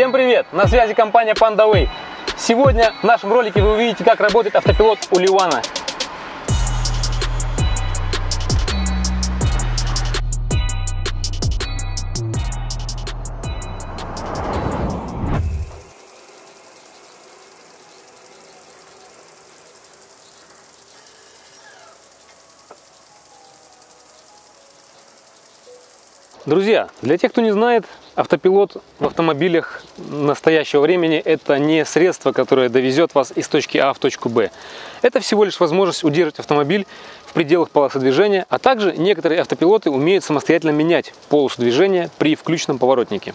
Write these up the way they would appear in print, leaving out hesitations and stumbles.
Всем привет! На связи компания PandaWay. Сегодня в нашем ролике вы увидите, как работает автопилот у Ливана. Друзья, для тех, кто не знает, автопилот в автомобилях настоящего времени – это не средство, которое довезет вас из точки А в точку Б. Это всего лишь возможность удерживать автомобиль в пределах полосы движения, а также некоторые автопилоты умеют самостоятельно менять полосу движения при включенном поворотнике.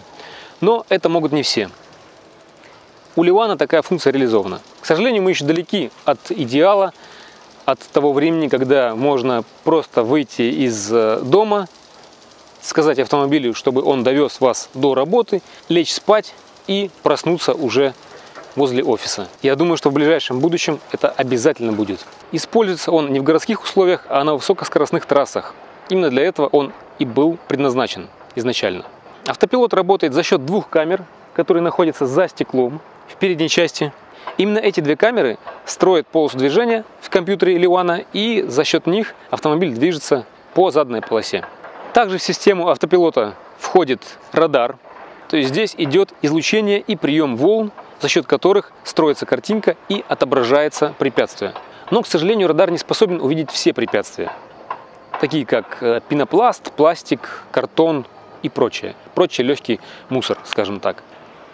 Но это могут не все. У Ливана такая функция реализована. К сожалению, мы еще далеки от идеала, от того времени, когда можно просто выйти из дома, сказать автомобилю, чтобы он довез вас до работы, лечь спать и проснуться уже возле офиса. Я думаю, что в ближайшем будущем это обязательно будет. Используется он не в городских условиях, а на высокоскоростных трассах. Именно для этого он и был предназначен изначально. Автопилот работает за счет двух камер, которые находятся за стеклом в передней части. Именно эти две камеры строят полосу движения в компьютере Ливана, и за счет них автомобиль движется по заданной полосе. Также в систему автопилота входит радар, то есть здесь идет излучение и прием волн, за счет которых строится картинка и отображается препятствие. Но, к сожалению, радар не способен увидеть все препятствия, такие как пенопласт, пластик, картон и прочее. Прочий легкий мусор, скажем так.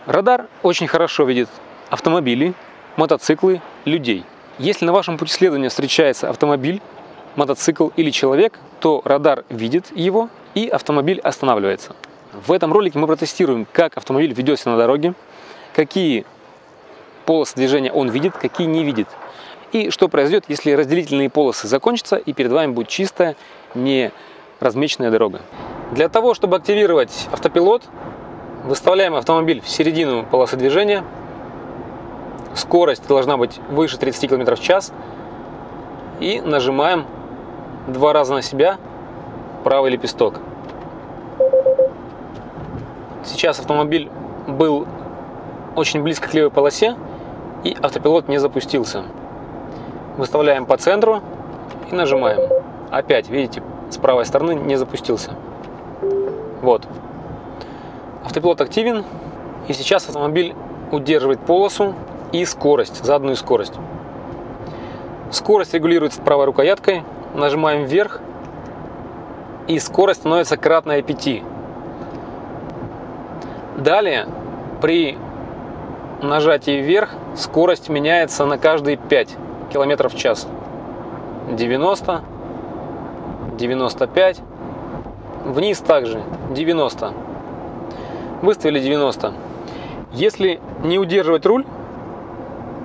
Радар очень хорошо видит автомобили, мотоциклы, людей. Если на вашем пути следования встречается автомобиль, мотоцикл или человек, то радар видит его и автомобиль останавливается. В этом ролике мы протестируем, как автомобиль ведет себя на дороге, какие полосы движения он видит, какие не видит. И что произойдет, если разделительные полосы закончатся и перед вами будет чистая, не размеченная дорога. Для того, чтобы активировать автопилот, выставляем автомобиль в середину полосы движения. Скорость должна быть выше 30 км в час. И нажимаем два раза на себя правый лепесток. Сейчас автомобиль был очень близко к левой полосе, и автопилот не запустился. Выставляем по центру и нажимаем. Опять, видите, с правой стороны не запустился. Вот. Автопилот активен, и сейчас автомобиль удерживает полосу и скорость, заданную скорость. Скорость регулируется правой рукояткой. Нажимаем вверх, и скорость становится кратная 5. Далее, при нажатии вверх, скорость меняется на каждые 5 км в час. 90, 95, вниз также 90. Выставили 90. Если не удерживать руль,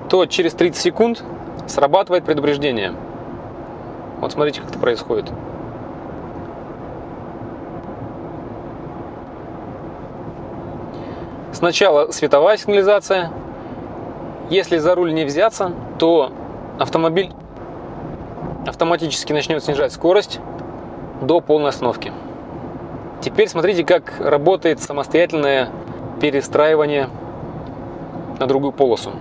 то через 30 секунд срабатывает предупреждение. Вот смотрите, как это происходит. Сначала световая сигнализация. Если за руль не взяться, то автомобиль автоматически начнет снижать скорость до полной остановки. Теперь смотрите, как работает самостоятельное перестраивание на другую полосу.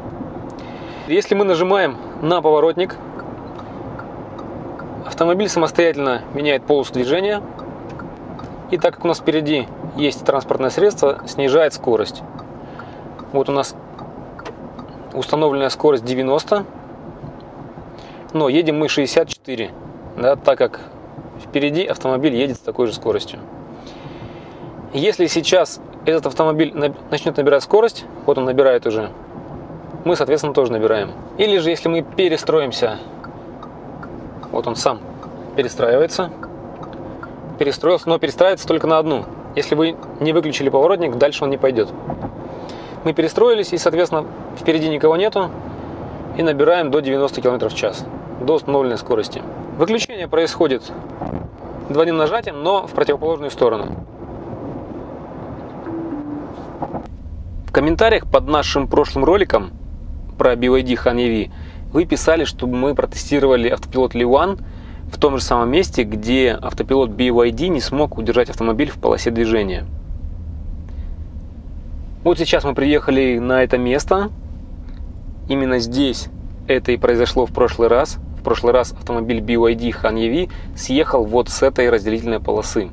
Если мы нажимаем на поворотник, автомобиль самостоятельно меняет полосу движения, и так как у нас впереди есть транспортное средство, снижает скорость. Вот у нас установленная скорость 90, но едем мы 64, да, так как впереди автомобиль едет с такой же скоростью. Если сейчас этот автомобиль начнет набирать скорость, вот он набирает уже, мы, соответственно, тоже набираем. Или же, если мы перестроимся, вот он сам перестраивается, перестроился, но перестраивается только на одну. Если вы не выключили поворотник, дальше он не пойдет. Мы перестроились, и, соответственно, впереди никого нету, и набираем до 90 км в час, до установленной скорости. Выключение происходит двойным нажатием, но в противоположную сторону. В комментариях под нашим прошлым роликом про BYD HonEV вы писали, чтобы мы протестировали автопилот Ливан в том же самом месте, где автопилот BYD не смог удержать автомобиль в полосе движения. Вот сейчас мы приехали на это место. Именно здесь это и произошло в прошлый раз. В прошлый раз автомобиль BYD HAN-EV съехал вот с этой разделительной полосы.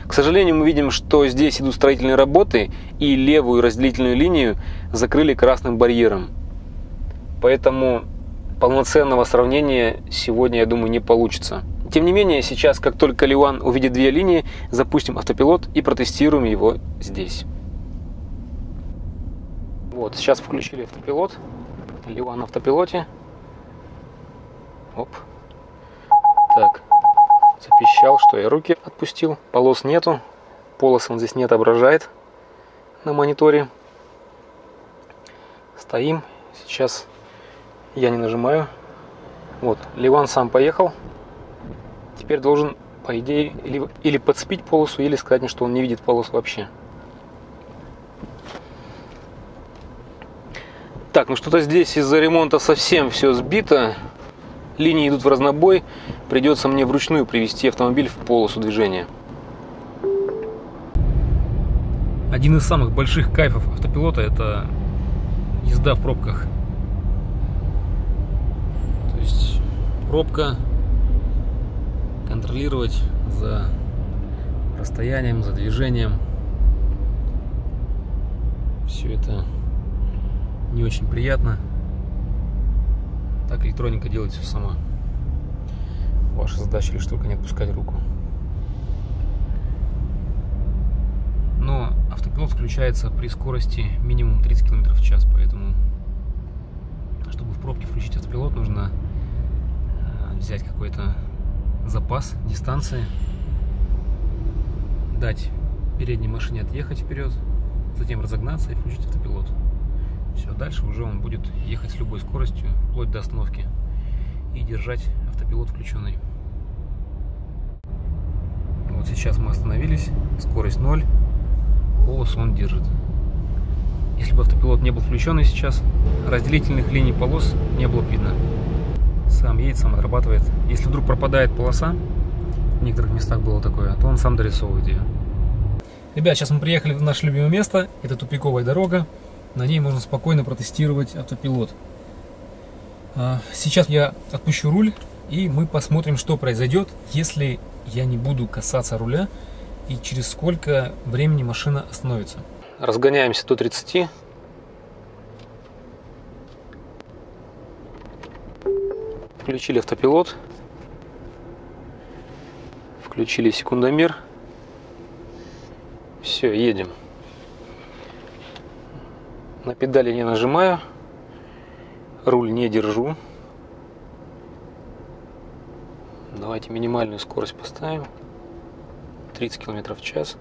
К сожалению, мы видим, что здесь идут строительные работы, и левую разделительную линию закрыли красным барьером. Поэтому полноценного сравнения сегодня, я думаю, не получится. Тем не менее, сейчас, как только Лиуан увидит две линии, запустим автопилот и протестируем его здесь. Вот, сейчас включили автопилот. Лиуан на автопилоте. Оп. Так. Запищал, что я руки отпустил. Полос нету. Полос он здесь не отображает на мониторе. Стоим. Сейчас я не нажимаю. Вот, Лиуан сам поехал. Теперь должен, по идее, или подцепить полосу, или сказать мне, что он не видит полос вообще. Так, ну что-то здесь из-за ремонта совсем все сбито. Линии идут в разнобой. Придется мне вручную привести автомобиль в полосу движения. Один из самых больших кайфов автопилота — это езда в пробках. То есть пробка, контролировать за расстоянием, за движением. Все это не очень приятно. Так электроника делает все сама. Ваша задача лишь только не отпускать руку. Но автопилот включается при скорости минимум 30 км в час, поэтому, чтобы в пробке включить автопилот, нужно взять какой-то запас дистанции, дать передней машине отъехать вперед, затем разогнаться и включить автопилот. Все, дальше уже он будет ехать с любой скоростью, вплоть до остановки, и держать автопилот включенный. Вот сейчас мы остановились, скорость 0, полосу он держит. Если бы автопилот не был включенный сейчас, разделительных линий полос не было бы видно. Сам едет, сам отрабатывает. Если вдруг пропадает полоса, в некоторых местах было такое, то он сам дорисовывает ее. Ребят, сейчас мы приехали в наше любимое место, это тупиковая дорога. На ней можно спокойно протестировать автопилот. Сейчас я отпущу руль, и мы посмотрим, что произойдет, если я не буду касаться руля, и через сколько времени машина остановится. Разгоняемся до 30. Включили автопилот. Включили секундомер. Все, едем. На педали не нажимаю, руль не держу. Давайте минимальную скорость поставим. 30 км в час.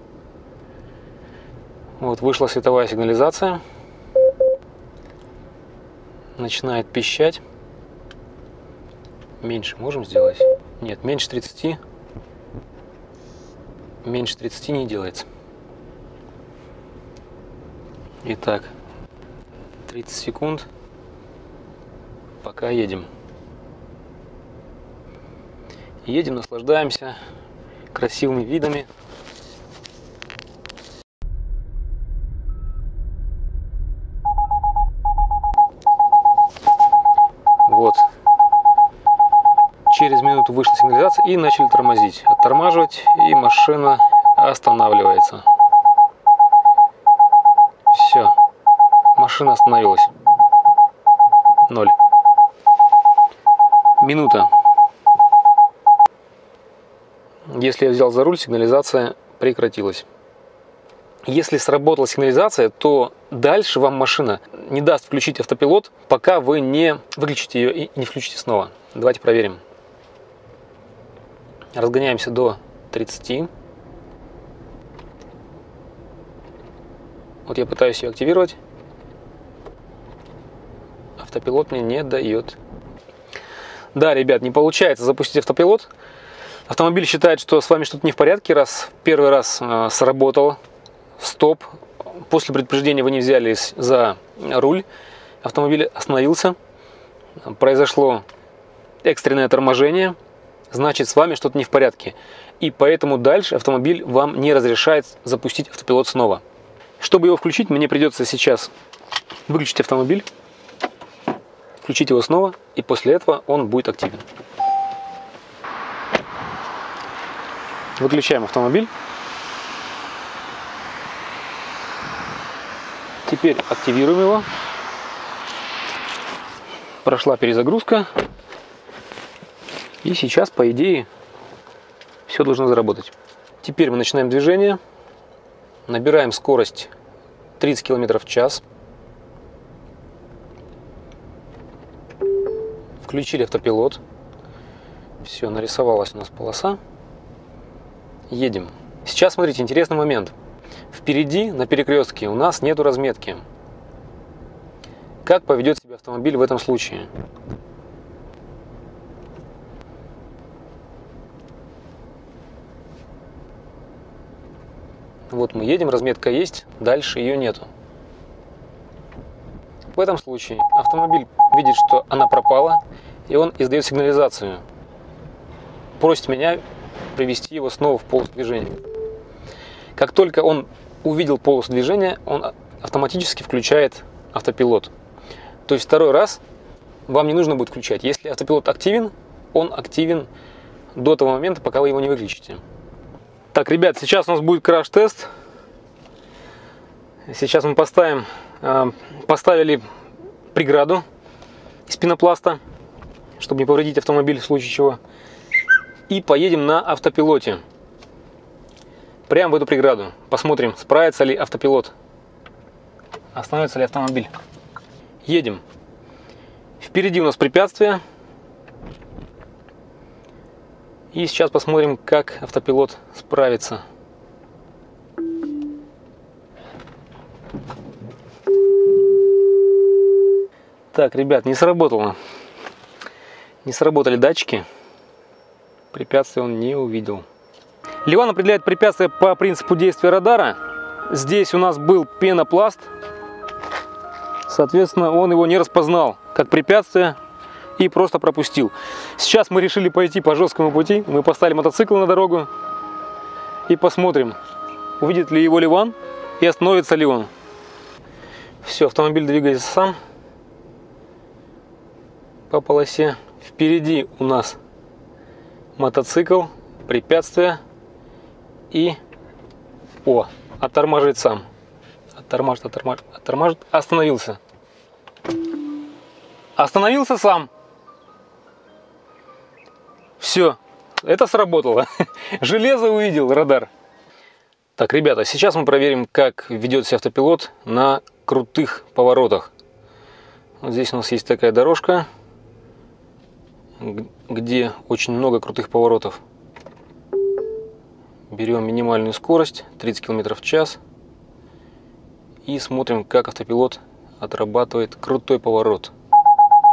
Вот, вышла световая сигнализация. Начинает пищать. Меньше можем сделать? Нет, меньше 30. Меньше 30 не делается. Итак, 30 секунд, пока едем. Едем, наслаждаемся красивыми видами. Вот. Через минуту вышла сигнализация и начали тормозить. Оттормаживать, и машина останавливается. Все. Машина остановилась. 0. Минута. Если я взял за руль, сигнализация прекратилась. Если сработала сигнализация, то дальше вам машина не даст включить автопилот, пока вы не выключите ее и не включите снова. Давайте проверим. Разгоняемся до 30. Вот я пытаюсь ее активировать. Автопилот мне не дает. Да, ребят, не получается запустить автопилот. Автомобиль считает, что с вами что-то не в порядке, раз первый раз сработал стоп. После предупреждения вы не взялись за руль. Автомобиль остановился. Произошло экстренное торможение. Значит, с вами что-то не в порядке. И поэтому дальше автомобиль вам не разрешает запустить автопилот снова. Чтобы его включить, мне придется сейчас выключить автомобиль, включить его снова, и после этого он будет активен. Выключаем автомобиль. Теперь активируем его. Прошла перезагрузка. И сейчас, по идее, все должно заработать. Теперь мы начинаем движение. Набираем скорость 30 км в час. Включили автопилот. Все, нарисовалась у нас полоса. Едем. Сейчас, смотрите, интересный момент. Впереди, на перекрестке, у нас нету разметки. Как поведет себя автомобиль в этом случае? Вот мы едем, разметка есть, дальше ее нету. В этом случае автомобиль видит, что она пропала, и он издает сигнализацию. Просит меня привести его снова в полосу движения. Как только он увидел полосу движения, он автоматически включает автопилот. То есть второй раз вам не нужно будет включать. Если автопилот активен, он активен до того момента, пока вы его не выключите. Так, ребят, сейчас у нас будет краш-тест. Сейчас мы поставили преграду из пенопласта, чтобы не повредить автомобиль в случае чего. И поедем на автопилоте. Прямо в эту преграду. Посмотрим, справится ли автопилот. Остановится ли автомобиль. Едем. Впереди у нас препятствие. И сейчас посмотрим, как автопилот справится. Так, ребят, не сработало. Не сработали датчики. Препятствие он не увидел. Ливан определяет препятствие по принципу действия радара. Здесь у нас был пенопласт. Соответственно, он его не распознал как препятствие и просто пропустил. Сейчас мы решили пойти по жесткому пути. Мы поставили мотоцикл на дорогу и посмотрим, увидит ли его Ливан и остановится ли он. Все, автомобиль двигается сам по полосе. Впереди у нас мотоцикл, препятствие и оттормаживает сам. Оттормаживает, остановился. Остановился сам. Все, это сработало. Железо увидел радар. Так, ребята, сейчас мы проверим, как ведет себя автопилот на крутых поворотах. Вот здесь у нас есть такая дорожка, где очень много крутых поворотов. Берем минимальную скорость 30 км в час и смотрим, как автопилот отрабатывает крутой поворот.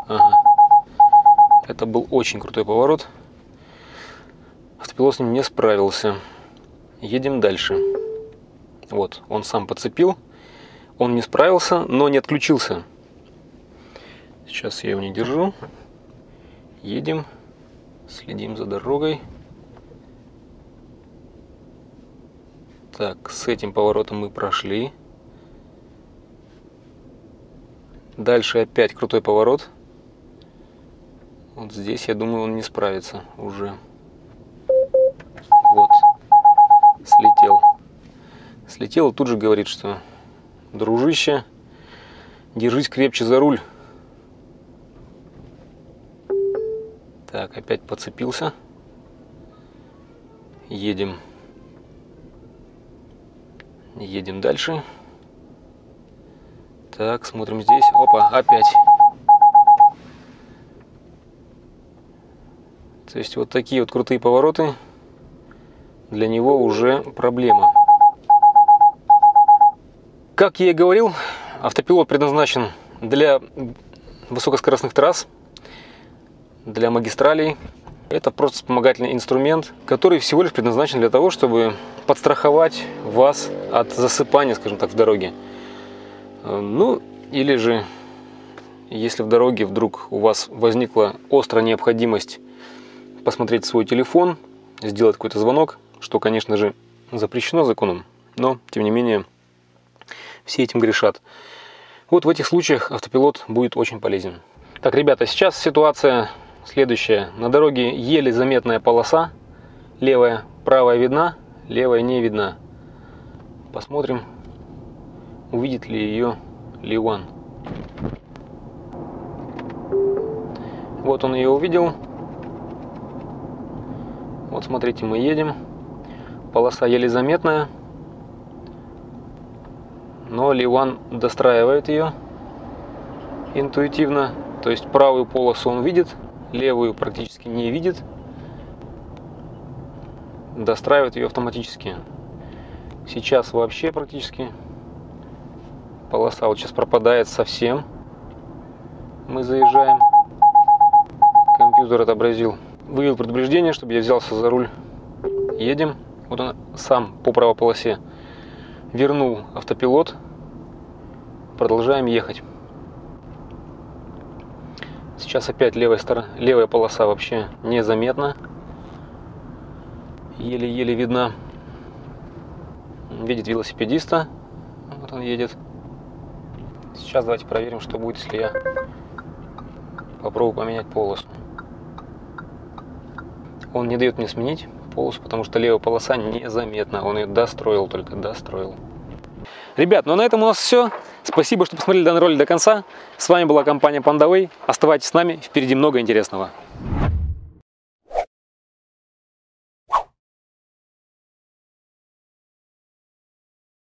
Ага. Это был очень крутой поворот. Автопилот с ним не справился. Едем дальше. Вот, он сам подцепил. Он не справился, но не отключился. Сейчас я его не держу. Едем, следим за дорогой. Так, с этим поворотом мы прошли. Дальше опять крутой поворот. Вот здесь, я думаю, он не справится уже. Вот, слетел. Слетел и тут же говорит, что: дружище, держись крепче за руль. Так, опять подцепился. Едем. Едем дальше. Так, смотрим здесь. Опа, опять. То есть вот такие вот крутые повороты для него уже проблема. Как я и говорил, автопилот предназначен для высокоскоростных трасс, для магистралей. Это просто вспомогательный инструмент, который всего лишь предназначен для того, чтобы подстраховать вас от засыпания, скажем так, в дороге. Ну, или же, если в дороге вдруг у вас возникла острая необходимость посмотреть свой телефон, сделать какой-то звонок, что, конечно же, запрещено законом, но, тем не менее, все этим грешат. Вот в этих случаях автопилот будет очень полезен. Так, ребята, сейчас ситуация следующая. На дороге еле заметная полоса. Левая, правая видна, левая не видна. Посмотрим, увидит ли ее Ливан. Вот он ее увидел. Вот смотрите, мы едем. Полоса еле заметная. Но Ливан достраивает ее интуитивно. То есть правую полосу он видит, левую практически не видит. Достраивает ее автоматически. Сейчас вообще практически полоса вот сейчас пропадает совсем. Мы заезжаем. Компьютер отобразил. Вывел предупреждение, чтобы я взялся за руль. Едем. Вот он сам по правой полосе вернул автопилот. Продолжаем ехать. Сейчас опять левая полоса вообще незаметна. Еле-еле видна. Видит велосипедиста. Вот он едет. Сейчас давайте проверим, что будет, если я попробую поменять полосу. Он не дает мне сменить полосу, потому что левая полоса незаметна. Он ее достроил, только достроил. Ребят, ну а на этом у нас все. Спасибо, что посмотрели данный ролик до конца. С вами была компания PandaWay. Оставайтесь с нами, впереди много интересного.